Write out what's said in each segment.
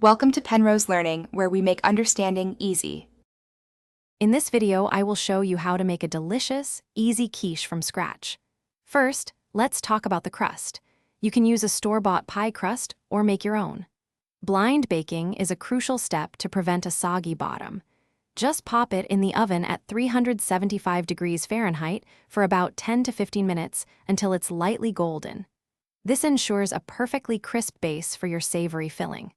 Welcome to Penrose Learning, where we make understanding easy. In this video, I will show you how to make a delicious, easy quiche from scratch. First, let's talk about the crust. You can use a store-bought pie crust or make your own. Blind baking is a crucial step to prevent a soggy bottom. Just pop it in the oven at 375 degrees Fahrenheit for about 10 to 15 minutes until it's lightly golden. This ensures a perfectly crisp base for your savory filling.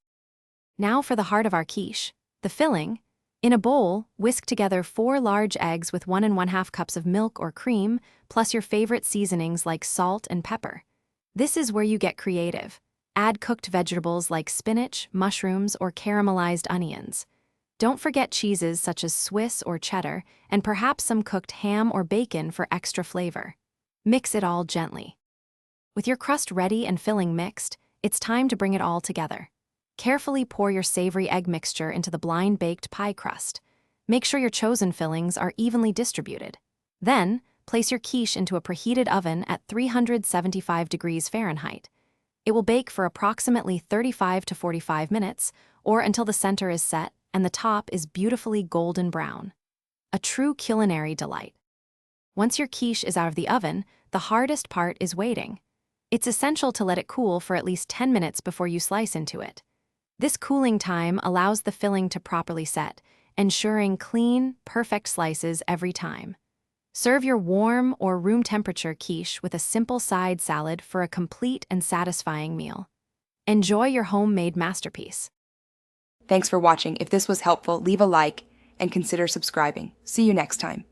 Now for the heart of our quiche, the filling. In a bowl, whisk together 4 large eggs with 1 1/2 cups of milk or cream, plus your favorite seasonings like salt and pepper. This is where you get creative. Add cooked vegetables like spinach, mushrooms, or caramelized onions. Don't forget cheeses such as Swiss or cheddar, and perhaps some cooked ham or bacon for extra flavor. Mix it all gently. With your crust ready and filling mixed, it's time to bring it all together. Carefully pour your savory egg mixture into the blind-baked pie crust. Make sure your chosen fillings are evenly distributed. Then, place your quiche into a preheated oven at 375 degrees Fahrenheit. It will bake for approximately 35 to 45 minutes, or until the center is set and the top is beautifully golden brown. A true culinary delight. Once your quiche is out of the oven, the hardest part is waiting. It's essential to let it cool for at least 10 minutes before you slice into it. This cooling time allows the filling to properly set, ensuring clean, perfect slices every time. Serve your warm or room temperature quiche with a simple side salad for a complete and satisfying meal. Enjoy your homemade masterpiece. Thanks for watching. If this was helpful, leave a like and consider subscribing. See you next time.